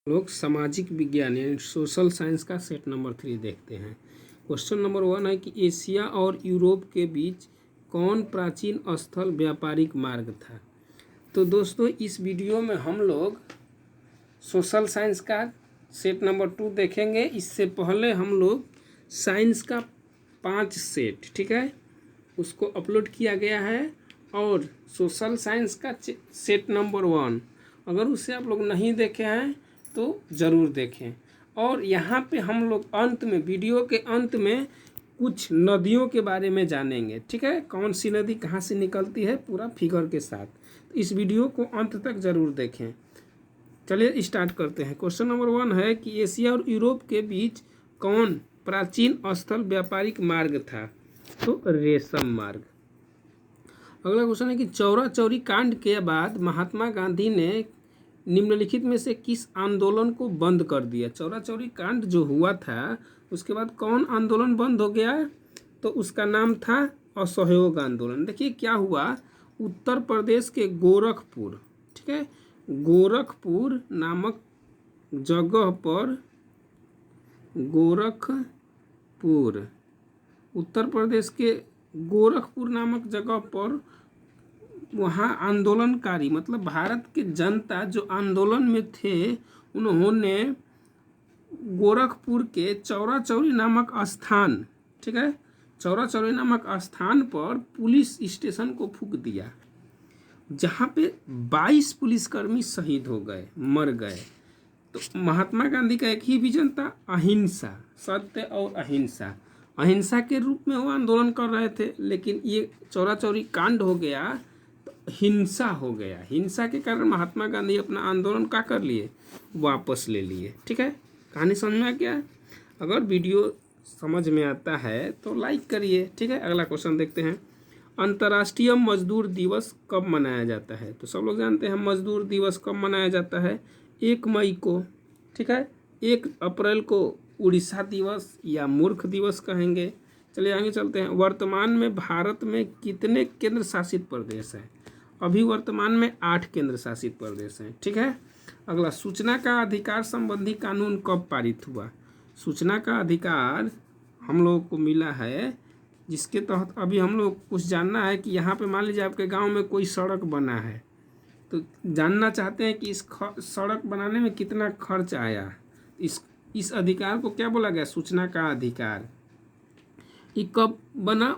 लोग सामाजिक विज्ञान यानी सोशल साइंस का सेट नंबर 3 देखते हैं। क्वेश्चन नंबर 1 है कि एशिया और यूरोप के बीच कौन प्राचीन स्थल व्यापारिक मार्ग था। तो दोस्तों इस वीडियो में हम लोग सोशल साइंस का सेट नंबर 2 देखेंगे। इससे पहले हम लोग साइंस का 5 सेट, ठीक है, उसको अपलोड किया गया है। और सोशल साइंस का सेट नंबर 1 अगर उसे आप लोग नहीं देखे हैं तो ज़रूर देखें। और यहाँ पे हम लोग अंत में, वीडियो के अंत में कुछ नदियों के बारे में जानेंगे, ठीक है, कौन सी नदी कहाँ से निकलती है पूरा फिगर के साथ। तो इस वीडियो को अंत तक ज़रूर देखें। चलिए स्टार्ट करते हैं। क्वेश्चन नंबर 1 है कि एशिया और यूरोप के बीच कौन प्राचीन स्थल व्यापारिक मार्ग था। तो रेशम मार्ग। अगला क्वेश्चन है कि चौरा चौरी कांड के बाद महात्मा गांधी ने निम्नलिखित में से किस आंदोलन को बंद कर दिया। चौरा चौरी कांड जो हुआ था उसके बाद कौन आंदोलन बंद हो गया, तो उसका नाम था असहयोग आंदोलन। देखिए क्या हुआ, उत्तर प्रदेश के गोरखपुर, ठीक है, गोरखपुर नामक जगह पर, गोरखपुर, उत्तर प्रदेश के गोरखपुर नामक जगह पर वहाँ आंदोलनकारी मतलब भारत के जनता जो आंदोलन में थे उन्होंने गोरखपुर के चौरा चौरी नामक स्थान, ठीक है, चौरा चौरी नामक स्थान पर पुलिस स्टेशन को फूंक दिया, जहाँ पे 22 पुलिसकर्मी शहीद हो गए, मर गए। तो महात्मा गांधी का एक ही विजन था, अहिंसा, सत्य और अहिंसा। अहिंसा के रूप में वो आंदोलन कर रहे थे, लेकिन ये चौरा चौरी कांड हो गया तो हिंसा हो गया। हिंसा के कारण महात्मा गांधी अपना आंदोलन क्या कर लिए, वापस ले लिए। ठीक है, कहानी समझ में आ गया। अगर वीडियो समझ में आता है तो लाइक करिए। ठीक है, अगला क्वेश्चन देखते हैं। अंतर्राष्ट्रीय मजदूर दिवस कब मनाया जाता है। तो सब लोग जानते हैं मजदूर दिवस कब मनाया जाता है, 1 मई को। ठीक है, 1 अप्रैल को उड़ीसा दिवस या मूर्ख दिवस कहेंगे। चलिए आगे चलते हैं। वर्तमान में भारत में कितने केंद्र शासित प्रदेश हैं। अभी वर्तमान में 8 केंद्र शासित प्रदेश हैं। ठीक है, अगला, सूचना का अधिकार संबंधी कानून कब पारित हुआ। सूचना का अधिकार हम लोगों को मिला है, जिसके तहत अभी हम लोग कुछ जानना है कि यहाँ पे मान लीजिए आपके गांव में कोई सड़क बना है, तो जानना चाहते हैं कि इस सड़क बनाने में कितना खर्च आया। इस अधिकार को क्या बोला गया, सूचना का अधिकार। ये कब बना,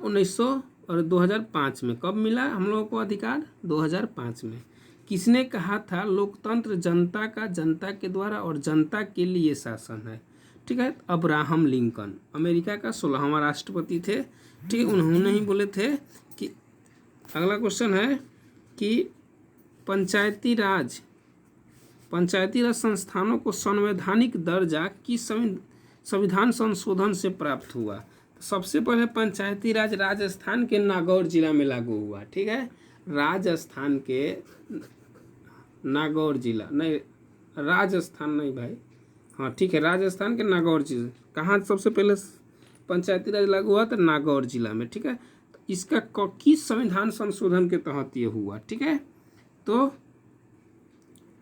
2005 में। कब मिला हम लोगों को अधिकार, 2005 में। किसने कहा था लोकतंत्र जनता का, जनता के द्वारा और जनता के लिए शासन है। ठीक है, अब्राहम लिंकन अमेरिका का 16वां राष्ट्रपति थे। ठीक है, उन्होंने ही बोले थे कि। अगला क्वेश्चन है कि पंचायती राज संस्थानों को संवैधानिक दर्जा किस संविधान संशोधन से प्राप्त हुआ। सबसे पहले पंचायती राज राजस्थान के नागौर जिला में लागू हुआ। ठीक है, राजस्थान के नागौर जिला, नहीं राजस्थान नहीं भाई, हाँ ठीक है, राजस्थान के नागौर जिला। कहाँ सबसे पहले पंचायती राज लागू हुआ, तो नागौर जिला में। ठीक है, तो इसका किस संविधान संशोधन के तहत ये हुआ। ठीक है, तो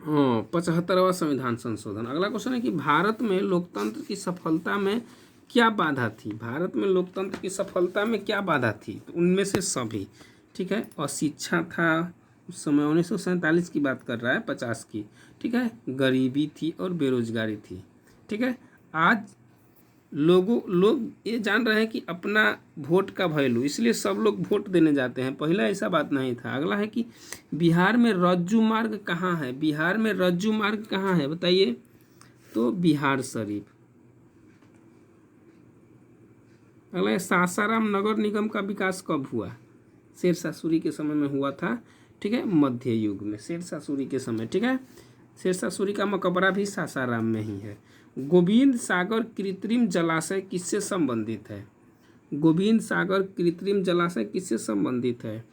हाँ 75वां संविधान संशोधन। अगला क्वेश्चन है कि भारत में लोकतंत्र की सफलता में क्या बाधा थी। भारत में लोकतंत्र की सफलता में क्या बाधा थी, तो उनमें से सभी। ठीक है, अशिक्षा था, उस समय 1947 की बात कर रहा है, 50 की। ठीक है, गरीबी थी और बेरोजगारी थी। ठीक है, आज लोग ये जान रहे हैं कि अपना वोट का वैल्यू, इसलिए सब लोग वोट देने जाते हैं। पहला ऐसा बात नहीं था। अगला है कि बिहार में रज्जू मार्ग कहाँ है। बिहार में रज्जू मार्ग कहाँ है बताइए, तो बिहार शरीफ। अगला है सासाराम नगर निगम का विकास कब हुआ। शेरशाह सूरी के समय में हुआ था। ठीक है, मध्य युग में, शेरशाह सूरी के समय। ठीक है, शेरशाह सूरी का मकबरा भी सासाराम में ही है। गोविंद सागर कृत्रिम जलाशय किससे संबंधित है। गोविंद सागर कृत्रिम जलाशय किससे संबंधित है,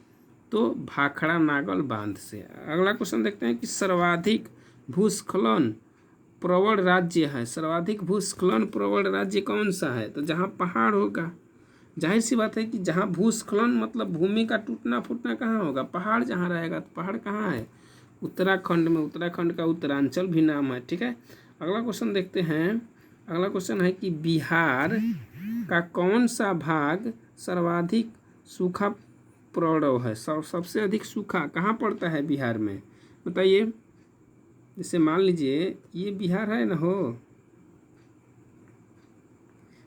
तो भाखड़ा नागल बांध से। अगला क्वेश्चन देखते हैं कि सर्वाधिक भूस्खलन प्रवण राज्य है। सर्वाधिक भूस्खलन प्रवण राज्य कौन सा है, तो जहाँ पहाड़ होगा। जाहिर सी बात है कि जहाँ भूस्खलन मतलब भूमि का टूटना फूटना कहाँ होगा, पहाड़ जहाँ रहेगा। तो पहाड़ कहाँ है, उत्तराखंड में। उत्तराखंड का उत्तरांचल भी नाम है। ठीक है, अगला क्वेश्चन देखते हैं। अगला क्वेश्चन है कि बिहार का कौन सा भाग सर्वाधिक सूखा प्रवण है? सबसे अधिक सूखा कहाँ पड़ता है बिहार में, बताइए। जैसे मान लीजिए ये बिहार है ना, हो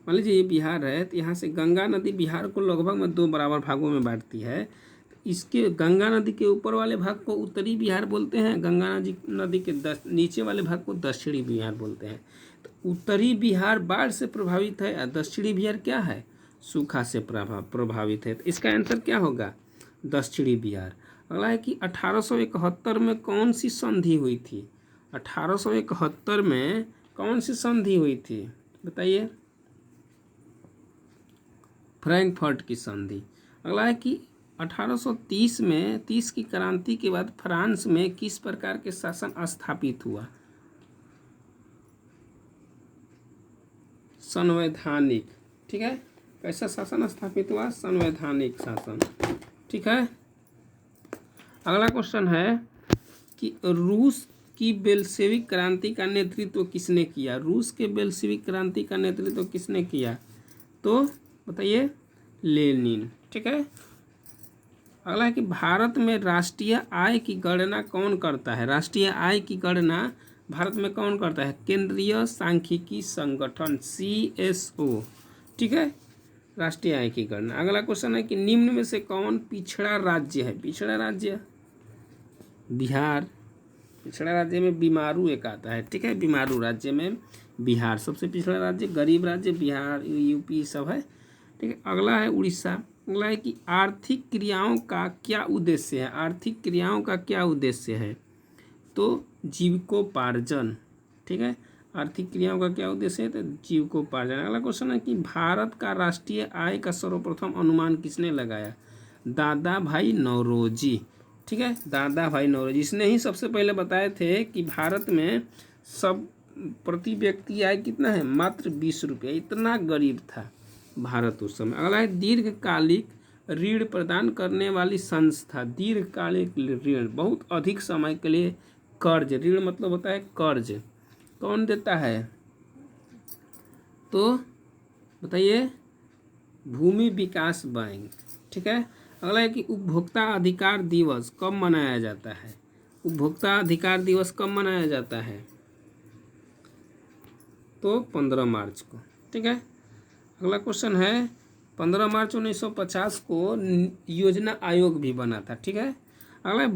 मान लीजिए ये बिहार है, तो यहाँ से गंगा नदी बिहार को लगभग में 2 बराबर भागों में बांटती है। तो इसके गंगा नदी के ऊपर वाले भाग को उत्तरी बिहार बोलते हैं, गंगा नदी के नीचे वाले भाग को दक्षिणी बिहार बोलते हैं। तो उत्तरी बिहार बाढ़ से प्रभावित है और दक्षिणी बिहार क्या है, सूखा से प्रभावित है। तो इसका आंसर क्या होगा, दक्षिणी बिहार। अगला है कि 1871 में कौन सी संधि हुई थी? 1871 में कौन सी संधि हुई थी, बताइए। फ्रैंकफर्ट की संधि। अगला है कि 1830 में 30 की क्रांति के बाद फ्रांस में किस प्रकार के शासन स्थापित हुआ? संवैधानिक, ठीक है। कैसा शासन स्थापित हुआ? संवैधानिक शासन, ठीक है। अगला क्वेश्चन है कि रूस की बेल्शेविक क्रांति का नेतृत्व किसने किया? रूस के बेल्शेविक क्रांति का नेतृत्व किसने किया, तो बताइए, लेनिन, ठीक है। अगला है कि भारत में राष्ट्रीय आय की गणना कौन करता है? राष्ट्रीय आय की गणना भारत में कौन करता है? केंद्रीय सांख्यिकी संगठन, CSO, ठीक है, राष्ट्रीय आय की गणना। अगला क्वेश्चन है कि निम्न में से कौन पिछड़ा राज्य है? पिछड़ा राज्य बिहार। पिछड़ा राज्य में बीमारू एक आता है, ठीक है, बीमारू राज्य में बिहार सबसे पिछड़ा राज्य। गरीब राज्य बिहार, यूपी सब है, ठीक है। अगला है उड़ीसा। अगला है कि आर्थिक क्रियाओं का क्या उद्देश्य है? आर्थिक क्रियाओं का क्या उद्देश्य है, तो जीविकोपार्जन, ठीक है। आर्थिक क्रियाओं का क्या उद्देश्य है, तो जीविकोपार्जन। अगला क्वेश्चन है कि भारत का राष्ट्रीय आय का सर्वप्रथम अनुमान किसने लगाया? दादा भाई नौरोजी, ठीक है, दादा भाई नौरोजी। इसने ही सबसे पहले बताए थे कि भारत में सब प्रति व्यक्ति आय कितना है, मात्र 20 रुपये। इतना गरीब था भारत उस समय। अगला है दीर्घकालिक ऋण प्रदान करने वाली संस्था। दीर्घकालिक ऋण, बहुत अधिक समय के लिए कर्ज, ऋण मतलब होता है कर्ज, कौन देता है, तो बताइए, भूमि विकास बैंक, ठीक है। अगला है कि उपभोक्ता अधिकार दिवस कब मनाया जाता है? उपभोक्ता अधिकार दिवस कब मनाया जाता है, तो 15 मार्च को, ठीक है। अगला क्वेश्चन है 15 मार्च 1950 को योजना आयोग भी बना था, ठीक है। अगला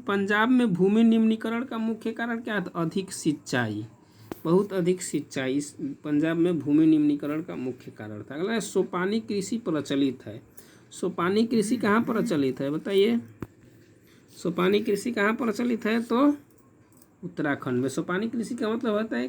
पंजाब में भूमि निम्नीकरण का मुख्य कारण क्या था? अधिक सिंचाई, बहुत अधिक सिंचाई इस पंजाब में भूमि निम्नीकरण का मुख्य कारण था। अगला है सोपानी कृषि प्रचलित है। सोपानी कृषि कहाँ प्रचलित है, बताइए। सोपानी कृषि कहाँ प्रचलित है, तो उत्तराखंड में। सोपानी कृषि का मतलब होता है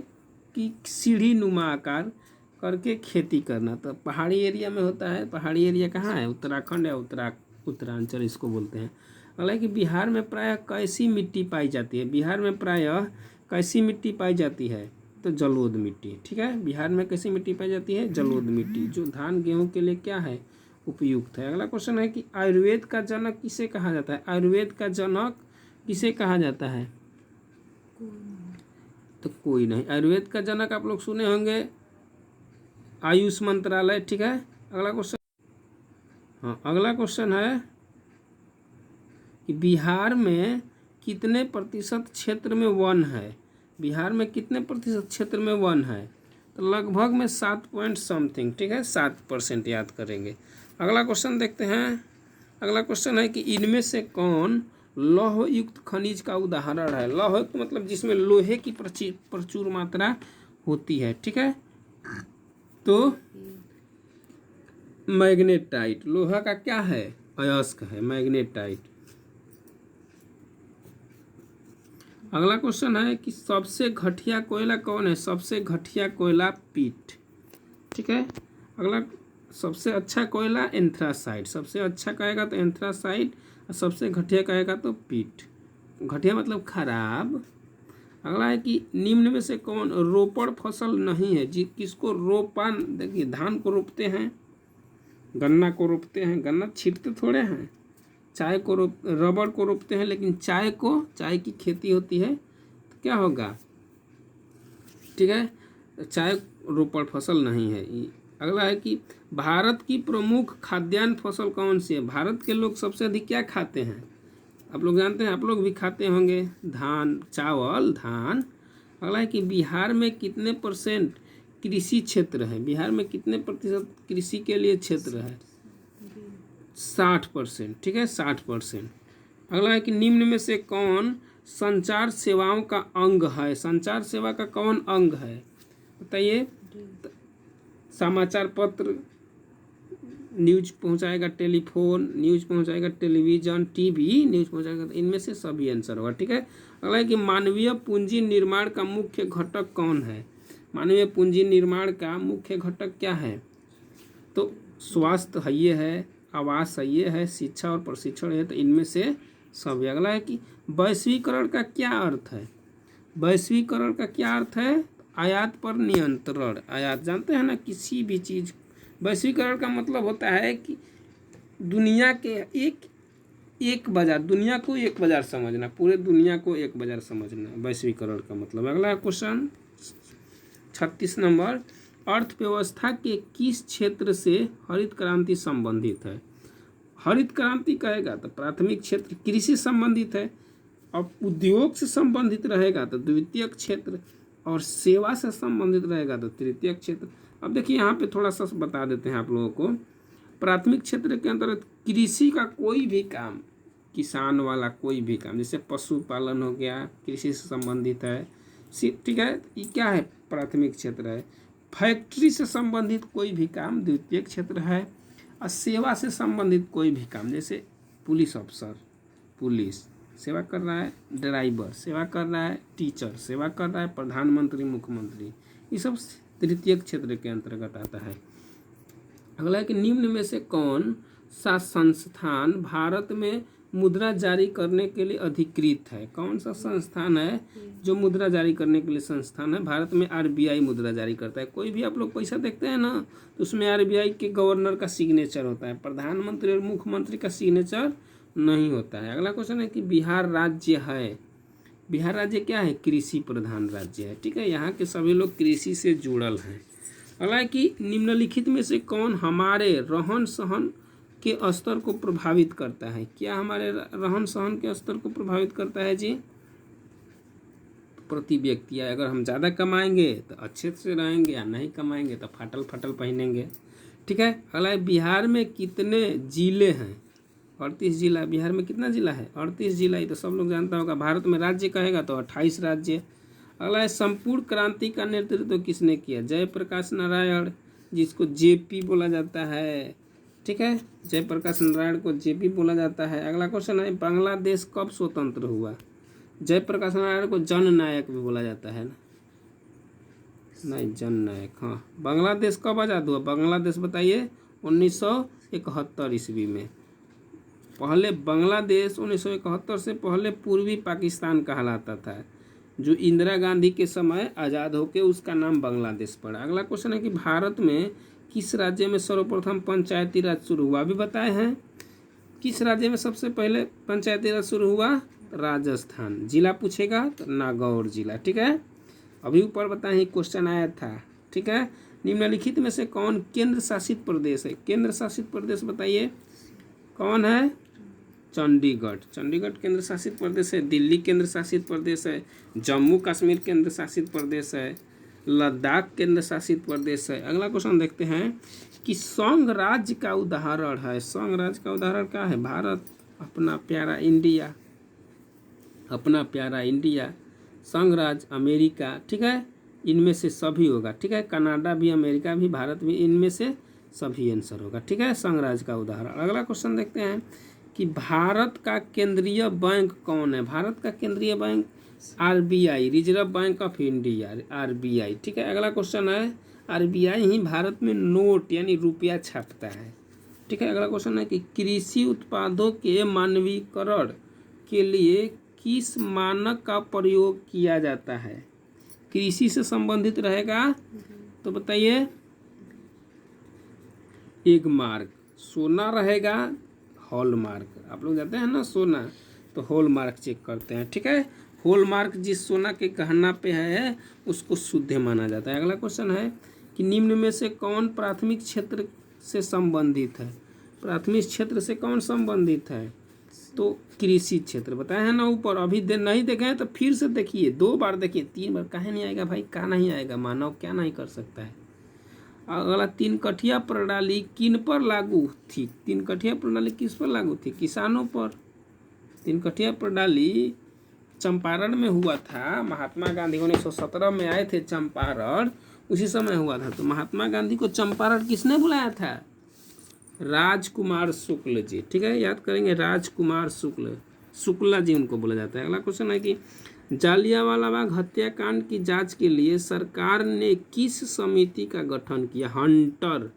कि सीढ़ी नुमा आकार करके खेती करना। तो पहाड़ी एरिया में होता है। पहाड़ी एरिया कहाँ है, उत्तराखंड या उत्तरांचल इसको बोलते हैं। अगला है कि बिहार में प्रायः कैसी मिट्टी पाई जाती है? बिहार में प्रायः कैसी मिट्टी पाई जाती है, तो जलोढ़ मिट्टी, ठीक है। बिहार में कैसी मिट्टी पाई जाती है, जलोढ़ मिट्टी, जो धान गेहूँ के लिए क्या है, उपयुक्त है। अगला क्वेश्चन है कि आयुर्वेद का जनक किसे कहा जाता है? आयुर्वेद का जनक किसे कहा जाता है, तो कोई नहीं। आयुर्वेद का जनक आप लोग सुने होंगे, आयुष मंत्रालय, ठीक है। अगला क्वेश्चन, हाँ, अगला क्वेश्चन है कि बिहार में कितने प्रतिशत क्षेत्र में वन है? बिहार में कितने प्रतिशत क्षेत्र में वन है, तो लगभग में 7 पॉइंट समथिंग, ठीक है, 7% याद करेंगे। अगला क्वेश्चन देखते हैं। अगला क्वेश्चन है कि इनमें से कौन लौह युक्त खनिज का उदाहरण है? लौह युक्त मतलब जिसमें लोहे की प्रचुर मात्रा होती है, ठीक है, तो मैग्नेटाइट। लोहा का क्या है, अयस्क है, मैग्नेटाइट। अगला क्वेश्चन है कि सबसे घटिया कोयला कौन है? सबसे घटिया कोयला पीट, ठीक है। अगला सबसे अच्छा कोयला एंथ्रासाइट। सबसे अच्छा कहेगा तो एंथ्रासाइट, और सबसे घटिया कहेगा तो पीट। घटिया मतलब खराब। अगला है कि निम्न में से कौन रोपड़ फसल नहीं है? किसको रोपान, देखिए धान को रोपते हैं, गन्ना को रोपते हैं, गन्ना छींटते थोड़े हैं। चाय को रबड़ को रोपते हैं, लेकिन चाय की खेती होती है, तो क्या होगा, ठीक है, चाहे रोपड़ फसल नहीं है। अगला है कि भारत की प्रमुख खाद्यान्न फसल कौन सी है? भारत के लोग सबसे अधिक क्या खाते हैं? आप लोग जानते हैं, आप लोग भी खाते होंगे, धान, चावल, धान। अगला है कि बिहार में कितने % कृषि क्षेत्र है? बिहार में कितने प्रतिशत कृषि के लिए क्षेत्र है? 60%, ठीक है, 60%। अगला है कि निम्न में से कौन संचार सेवाओं का अंग है? संचार सेवा का कौन अंग है बताइए? समाचार पत्र, न्यूज पहुंचाएगा, टेलीफोन न्यूज पहुंचाएगा, टेलीविजन, टीवी न्यूज पहुंचाएगा। तो इनमें से सभी आंसर होगा, ठीक है। अगला है कि मानवीय पूंजी निर्माण का मुख्य घटक कौन है? मानवीय पूंजी निर्माण का मुख्य घटक क्या है? तो स्वास्थ्य है, ये है, आवास है, ये है, शिक्षा और प्रशिक्षण है। तो इनमें से सभी। अगला है कि वैश्वीकरण का क्या अर्थ है? वैश्वीकरण का क्या अर्थ है? आयात पर नियंत्रण। आयात जानते हैं ना, किसी भी चीज। वैश्वीकरण का मतलब होता है कि दुनिया के एक बाजार, दुनिया को एक बाजार समझना, पूरे दुनिया को एक बाजार समझना, वैश्वीकरण का मतलब। अगला क्वेश्चन 36 नंबर, अर्थव्यवस्था के किस क्षेत्र से हरित क्रांति संबंधित है? हरित क्रांति कहेगा तो प्राथमिक क्षेत्र कृषि संबंधित है, और उद्योग से संबंधित रहेगा तो द्वितीयक क्षेत्र, और सेवा से संबंधित रहेगा तो तृतीयक क्षेत्र। अब देखिए यहाँ पे थोड़ा सा बता देते हैं आप लोगों को। प्राथमिक क्षेत्र के अंतर्गत कृषि का कोई भी काम, किसान वाला कोई भी काम, जैसे पशुपालन हो गया, कृषि से संबंधित है, ठीक है, ये क्या है? प्राथमिक क्षेत्र है। फैक्ट्री से संबंधित कोई भी काम द्वितीयक क्षेत्र है, और सेवा से संबंधित कोई भी काम, जैसे पुलिस अफसर, पुलिस सेवा कर रहा है, ड्राइवर सेवा कर रहा है, टीचर सेवा कर रहा है, प्रधानमंत्री, मुख्यमंत्री, ये सब तृतीयक क्षेत्र के अंतर्गत आता है। अगला है कि निम्न में से कौन सा संस्थान भारत में मुद्रा जारी करने के लिए अधिकृत है? कौन सा संस्थान है जो मुद्रा जारी करने के लिए संस्थान है? भारत में आरबीआई मुद्रा जारी करता है। कोई भी आप लोग पैसा देखते हैं ना, तो उसमें आरबीआई के गवर्नर का सिग्नेचर होता है, प्रधानमंत्री और मुख्यमंत्री का सिग्नेचर नहीं होता है। अगला क्वेश्चन है कि बिहार राज्य है, बिहार राज्य क्या है? कृषि प्रधान राज्य है, ठीक है। यहाँ के सभी लोग कृषि से जुड़ल हैं। अगला है कि निम्नलिखित में से कौन हमारे रहन सहन के स्तर को प्रभावित करता है? क्या हमारे रहन सहन के स्तर को प्रभावित करता है जी? प्रति व्यक्ति, अगर हम ज़्यादा कमाएंगे तो अच्छे से रहेंगे, या नहीं कमाएंगे तो फटल फटल पहनेंगे, ठीक है। अगला है बिहार में कितने जिले हैं? 38 जिला। बिहार में कितना जिला है? 38 जिला। ये तो सब लोग जानता होगा। भारत में राज्य कहेगा तो 28 राज्य। अगला है संपूर्ण क्रांति का नेतृत्व किसने किया? जयप्रकाश नारायण, जिसको जेपी बोला जाता है, ठीक है, जयप्रकाश नारायण को जेपी बोला जाता है। अगला क्वेश्चन है बांग्लादेश कब स्वतंत्र हुआ? जयप्रकाश नारायण को जननायक भी बोला जाता है ना, नहीं, जननायक, हाँ। बांग्लादेश कब आज़ाद हुआ? बांग्लादेश बताइए, 1971 ईस्वी में। पहले बांग्लादेश 1971 से पहले पूर्वी पाकिस्तान कहलाता था, जो इंदिरा गांधी के समय आज़ाद होकर उसका नाम बांग्लादेश पड़ा। अगला क्वेश्चन है कि भारत में किस राज्य में सर्वप्रथम पंचायती राज शुरू हुआ? अभी बताए हैं। किस राज्य में सबसे पहले पंचायती राज शुरू हुआ? राजस्थान। जिला पूछेगा तो नागौर जिला, ठीक है। अभी ऊपर बताए क्वेश्चन आया था, ठीक है। निम्नलिखित में से कौन केंद्र शासित प्रदेश है? केंद्र शासित प्रदेश बताइए कौन है? चंडीगढ़। चंडीगढ़ केंद्र शासित प्रदेश है। दिल्ली केंद्र शासित प्रदेश है। जम्मू कश्मीर केंद्र शासित प्रदेश है। लद्दाख केंद्र शासित प्रदेश है। अगला क्वेश्चन देखते हैं कि संघ राज्य का उदाहरण है। संघ राज्य का उदाहरण क्या है? भारत, अपना प्यारा इंडिया, अपना प्यारा इंडिया। संघ राज्य अमेरिका, ठीक है, इनमें से सभी होगा, ठीक है। कनाडा भी, अमेरिका भी, भारत भी, इनमें से सभी आंसर होगा, ठीक है, संघ राज्य का उदाहरण। अगला क्वेश्चन देखते हैं कि भारत का केंद्रीय बैंक कौन है? भारत का केंद्रीय bank RBI, reserve bank of India, RBI, ठीक है। अगला क्वेश्चन है आरबीआई ही भारत में नोट यानी रुपया छापता है, ठीक है। अगला क्वेश्चन है कि कृषि उत्पादों के मानवीकरण के लिए किस मानक का प्रयोग किया जाता है? कृषि से संबंधित रहेगा तो बताइए। Egg mark. सोना रहेगा, हॉल मार्क। आप लोग जाते हैं ना सोना तो हॉल मार्क चेक करते हैं, ठीक है। हॉलमार्क जिस सोना के गहना पे है उसको शुद्ध माना जाता है। अगला क्वेश्चन है कि निम्न में से कौन प्राथमिक क्षेत्र से संबंधित है? प्राथमिक क्षेत्र से कौन संबंधित है? तो कृषि क्षेत्र बताया है ना ऊपर। अभी नहीं देखे हैं तो फिर से देखिए, 2 बार देखिए, 3 बार काहे नहीं आएगा भाई? का नहीं आएगा? मानव क्या नहीं कर सकता है। अगला, 3 कठिया प्रणाली किन पर लागू थी? 3 कठिया प्रणाली किस पर लागू थी? किसानों पर। 3 कठिया प्रणाली चंपारण में हुआ था। महात्मा गांधी 1917 में आए थे चंपारण, उसी समय हुआ था। तो महात्मा गांधी को चंपारण किसने बुलाया था? राजकुमार शुक्ल जी। ठीक है, याद करेंगे, राजकुमार शुक्ला जी उनको बोला जाता है। अगला क्वेश्चन है कि जालियांवाला बाग हत्याकांड की जांच के लिए सरकार ने किस समिति का गठन किया? हंटर।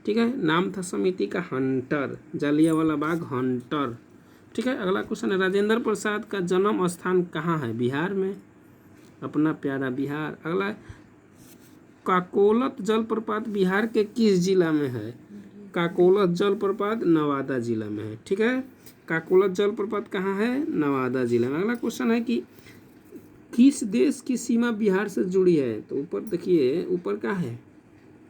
ठीक है, नाम था समिति का हंटर, जालियांवाला बाग हंटर। ठीक है, अगला क्वेश्चन है राजेंद्र प्रसाद का जन्म स्थान कहाँ है? बिहार में, अपना प्यारा बिहार। अगला, काकोलत जलप्रपात बिहार के किस जिला में है? काकोलत जलप्रपात नवादा जिला में है। ठीक है, काकोलत जलप्रपात कहाँ है? नवादा जिला में। अगला क्वेश्चन है कि किस देश की सीमा बिहार से जुड़ी है? तो ऊपर देखिए, ऊपर क्या है?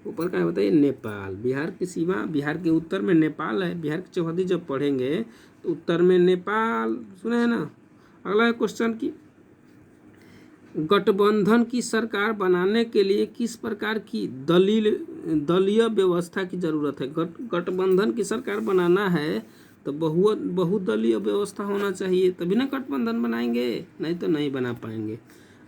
ऊपर क्या है बताइए? नेपाल। बिहार की सीमा, बिहार के उत्तर में नेपाल है। बिहार की चौहदी जब पढ़ेंगे तो उत्तर में नेपाल, सुने हैं ना। अगला क्वेश्चन की गठबंधन की सरकार बनाने के लिए किस प्रकार की दलीय व्यवस्था की जरूरत है? गठबंधन की सरकार बनाना है तो बहुदलीय व्यवस्था होना चाहिए, तभी ना गठबंधन बनाएंगे, नहीं तो नहीं बना पाएंगे।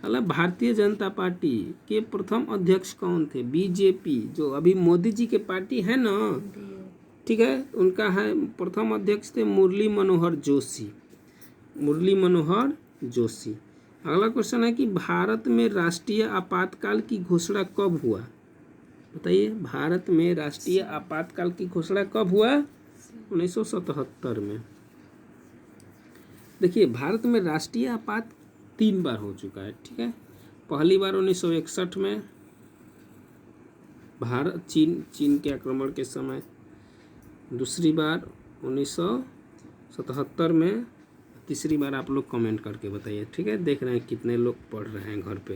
अगला, भारतीय जनता पार्टी के प्रथम अध्यक्ष कौन थे? बीजेपी, जो अभी मोदी जी के पार्टी है ना, ठीक है, उनका है प्रथम अध्यक्ष थे मुरली मनोहर जोशी। मुरली मनोहर जोशी। अगला क्वेश्चन है कि भारत में राष्ट्रीय आपातकाल की घोषणा कब हुआ? बताइए, भारत में राष्ट्रीय आपातकाल की घोषणा कब हुआ? 1977 में। देखिए, भारत में राष्ट्रीय आपात 3 बार हो चुका है। ठीक है, पहली बार 1961 में भारत चीन के आक्रमण के समय, दूसरी बार 1977 में, तीसरी बार आप लोग कमेंट करके बताइए। ठीक है, देख रहे हैं कितने लोग पढ़ रहे हैं घर पे।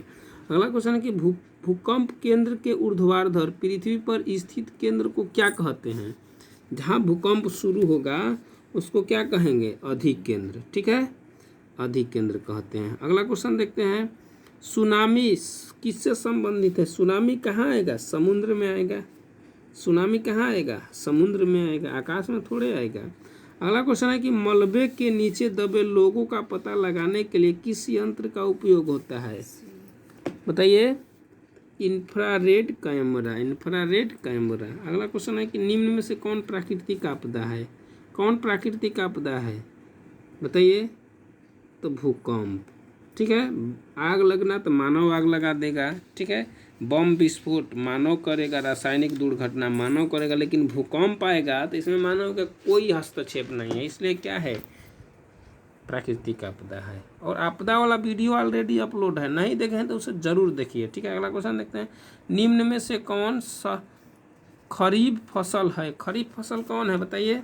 अगला क्वेश्चन है कि भूकंप केंद्र के ऊर्ध्वाधर पृथ्वी पर स्थित केंद्र को क्या कहते हैं? जहाँ भूकंप शुरू होगा उसको क्या कहेंगे? अधिक केंद्र। ठीक है, अधिक केंद्र कहते हैं। अगला क्वेश्चन देखते हैं, सुनामी किससे संबंधित है? सुनामी कहाँ आएगा? समुद्र में आएगा। सुनामी कहाँ आएगा? समुद्र में आएगा, आकाश में थोड़े आएगा। अगला क्वेश्चन है कि मलबे के नीचे दबे लोगों का पता लगाने के लिए किस यंत्र का उपयोग होता है? बताइए, इंफ्रारेड कैमरा। Infrared camera. अगला क्वेश्चन है कि निम्न में से कौन प्राकृतिक आपदा है? कौन प्राकृतिक आपदा है? बताइए। तो भूकंप। ठीक है, आग लगना तो मानव आग लगा देगा। ठीक है, बम विस्फोट मानव करेगा, रासायनिक दुर्घटना मानव करेगा, लेकिन भूकंप आएगा तो इसमें मानव का कोई हस्तक्षेप नहीं है, इसलिए क्या है? प्राकृतिक आपदा है। और आपदा वाला वीडियो ऑलरेडी अपलोड है, नहीं देखे हैं तो उसे जरूर देखिए। ठीक है, अगला क्वेश्चन देखते हैं, निम्न में से कौन सा खरीफ फसल है? खरीफ फसल कौन है बताइए?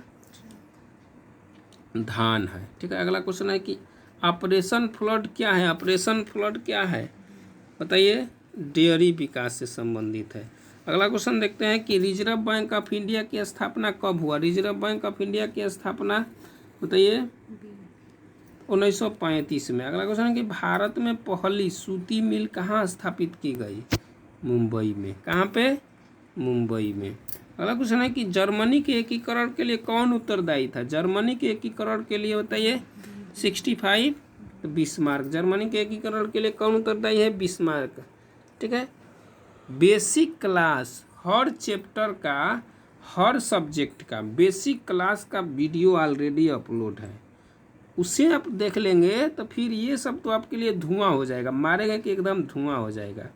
धान है। ठीक है, अगला क्वेश्चन है कि ऑपरेशन फ्लड क्या है? ऑपरेशन फ्लड क्या है बताइए? डेयरी विकास से संबंधित है। अगला क्वेश्चन देखते हैं कि रिजर्व बैंक ऑफ इंडिया की स्थापना कब हुआ? रिजर्व बैंक ऑफ इंडिया की स्थापना बताइए? 1935 में। अगला क्वेश्चन है कि भारत में पहली सूती मिल कहाँ स्थापित की गई? मुंबई में। कहाँ पे? मुंबई में। अगला क्वेश्चन है कि जर्मनी के एकीकरण के लिए कौन उत्तरदायी था? जर्मनी के एकीकरण के लिए बताइए? 65 बिस्मार्क। जर्मनी के एकीकरण के लिए कौन उत्तरदायी है? बिस्मार्क। ठीक है, बेसिक क्लास, हर चैप्टर का, हर सब्जेक्ट का बेसिक क्लास का वीडियो ऑलरेडी अपलोड है, उसे आप देख लेंगे तो फिर ये सब तो आपके लिए धुआं हो जाएगा, मारेगा कि एकदम धुआं हो जाएगा।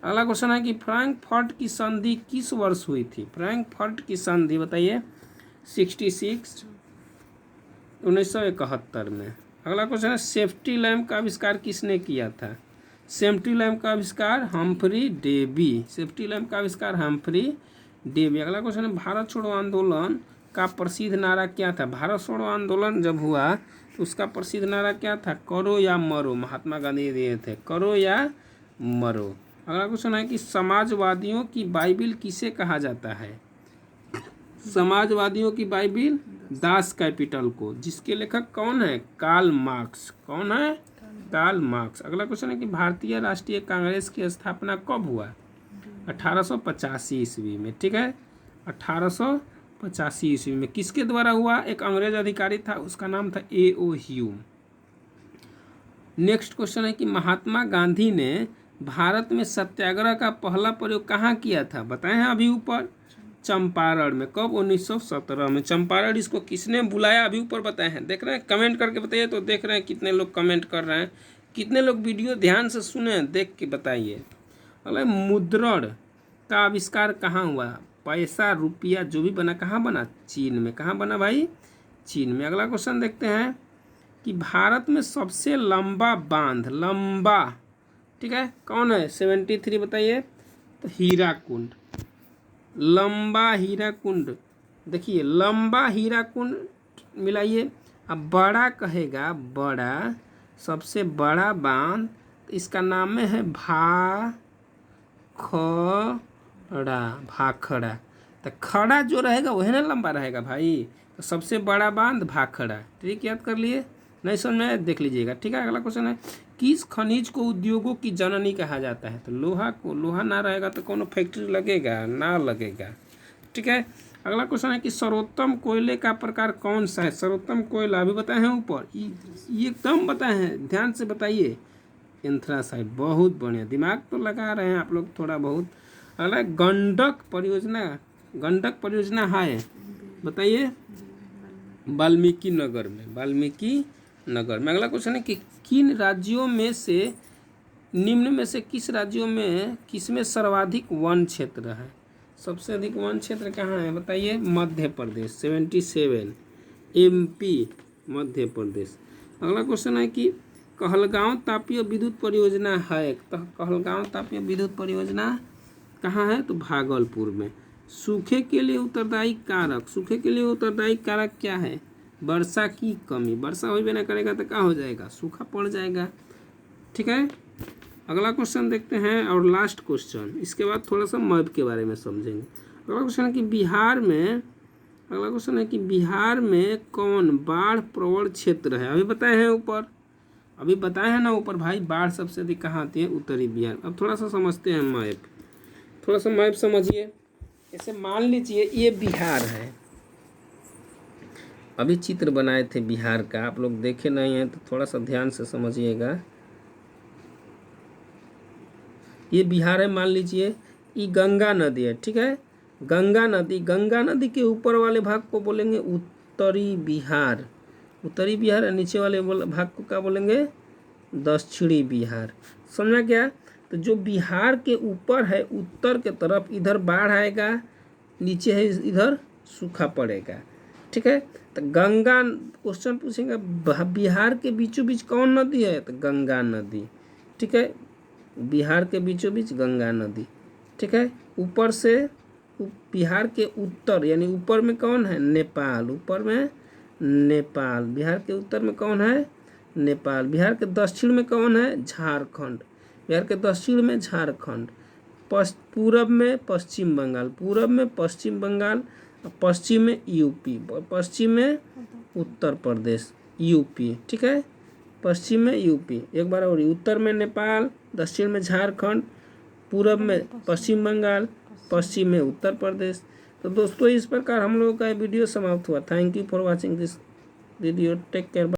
अगला क्वेश्चन है कि फ्रैंकफर्ट की संधि किस वर्ष हुई थी? फ्रैंकफर्ट की संधि बताइए? 66 1971 में। अगला क्वेश्चन है सेफ्टी लैम्प का आविष्कार किसने किया था? सेफ्टी लैम्प का आविष्कार हम्फ्री डेवी। सेफ्टी लैम्प का आविष्कार हम्फ्री डेवी। अगला क्वेश्चन है भारत छोड़ो आंदोलन का प्रसिद्ध नारा क्या था? भारत छोड़ो आंदोलन जब हुआ उसका प्रसिद्ध नारा क्या था? करो या मरो। महात्मा गांधी दिए थे, करो या मरो। अगला क्वेश्चन है कि समाजवादियों की बाइबिल किसे कहा जाता है? समाजवादियों की बाइबिल दास कैपिटल को, जिसके लेखक कौन है? Karl Marx. कौन है? Karl marks. अगला क्वेश्चन है कि भारतीय राष्ट्रीय कांग्रेस की स्थापना कब हुआ? 1885 ईस्वी में। ठीक है, 1885 ईस्वी में। किसके द्वारा हुआ? एक अंग्रेज अधिकारी था, उसका नाम था A.O. ह्यूम। नेक्स्ट क्वेश्चन है कि महात्मा गांधी ने भारत में सत्याग्रह का पहला प्रयोग कहाँ किया था? बताए हैं अभी ऊपर, चंपारण में। कब? 1917 में। चंपारण इसको किसने बुलाया? अभी ऊपर बताए हैं। देख रहे हैं? कमेंट करके बताइए। तो देख रहे हैं कितने लोग कमेंट कर रहे हैं, कितने लोग वीडियो ध्यान से सुने, देख के बताइए। अगला, मुद्रण का आविष्कार कहाँ हुआ? पैसा, रुपया जो भी बना, कहाँ बना? चीन में। कहाँ बना भाई? चीन में। अगला क्वेश्चन देखते हैं कि भारत में सबसे लंबा बांध, लंबा, ठीक है, कौन है? 73 बताइए। तो हीराकुंड। लंबा हीराकुंड। देखिए, लंबा हीराकुंड मिलाइए। अब बड़ा कहेगा, बड़ा, सबसे बड़ा बांध, तो इसका नाम में है भाखड़ा। तो खड़ा जो रहेगा वही ना लंबा रहेगा भाई। तो सबसे बड़ा बांध भाखड़ा। ठीक, याद कर लिए? नहीं समझ में आया? देख लीजिएगा। ठीक है, अगला क्वेश्चन है, किस खनिज को उद्योगों की जननी कहा जाता है? तो लोहा को। लोहा ना रहेगा तो कौन फैक्ट्री लगेगा? ना लगेगा। ठीक है, अगला क्वेश्चन है कि सर्वोत्तम कोयले का प्रकार कौन सा है? सर्वोत्तम कोयला अभी बताए हैं ऊपर, ये एकदम बताए हैं, ध्यान से बताइए। एंथ्रासाइट। बहुत बढ़िया, दिमाग तो लगा रहे हैं आप लोग थोड़ा बहुत। अगला, गंडक परियोजना, गंडक परियोजना है, बताइए। वाल्मीकि नगर में। वाल्मीकि नगर में। अगला क्वेश्चन है कि किन राज्यों में से, निम्न में से किस राज्यों में, किसमें सर्वाधिक वन क्षेत्र है? सबसे अधिक वन क्षेत्र कहाँ है? बताइए। मध्य प्रदेश 77, MP मध्य प्रदेश। अगला क्वेश्चन है कि कहलगांव तापीय विद्युत परियोजना है, तो कहलगांव तापीय विद्युत परियोजना कहाँ है? तो भागलपुर में। सूखे के लिए उत्तरदायी कारक, सूखे के लिए उत्तरदायी कारक क्या है? वर्षा की कमी। वर्षा हो भी ना करेगा तो क्या हो जाएगा? सूखा पड़ जाएगा। ठीक है, अगला क्वेश्चन देखते हैं और लास्ट क्वेश्चन, इसके बाद थोड़ा सा मैप के बारे में समझेंगे। अगला क्वेश्चन है कि बिहार में, अगला क्वेश्चन है कि बिहार में कौन बाढ़ प्रवण क्षेत्र है? अभी बताए हैं ऊपर, अभी बताए हैं ना ऊपर भाई, बाढ़ सबसे अधिक कहाँ आती है? उत्तरी बिहार। अब थोड़ा सा समझते हैं मैप, थोड़ा सा मैप समझिए। जैसे मान लीजिए ये बिहार है, अभी चित्र बनाए थे बिहार का, आप लोग देखे नहीं हैं तो थोड़ा सा ध्यान से समझिएगा। ये बिहार है, मान लीजिए ये गंगा नदी है। ठीक है, गंगा नदी, गंगा नदी के ऊपर वाले भाग को बोलेंगे उत्तरी बिहार, उत्तरी बिहार। और नीचे वाले भाग को क्या बोलेंगे? दक्षिणी बिहार। समझा क्या? तो जो बिहार के ऊपर है, उत्तर के तरफ, इधर बाढ़ आएगा, नीचे है इधर सूखा पड़ेगा। ठीक है, तो गंगा, क्वेश्चन पूछेंगे बिहार के बीचों बीच कौन नदी है? तो गंगा नदी। ठीक है, बिहार के बीचों बीच गंगा नदी। ठीक है, ऊपर से बिहार के उत्तर, यानी ऊपर में कौन है? नेपाल। ऊपर में नेपाल। बिहार के उत्तर में कौन है? नेपाल। बिहार के दक्षिण में कौन है? झारखंड। बिहार के दक्षिण में झारखंड। पूरब में पश्चिम बंगाल, पूरब में पश्चिम बंगाल, पश्चिम में यूपी, पश्चिम में उत्तर प्रदेश, यूपी। ठीक है, पश्चिम में यूपी। एक बार और, उत्तर में नेपाल, दक्षिण में झारखंड, पूरब में पश्चिम बंगाल, पश्चिम में उत्तर प्रदेश। तो दोस्तों, इस प्रकार हम लोगों का वीडियो समाप्त हुआ। Thank you for watching this video. Take care.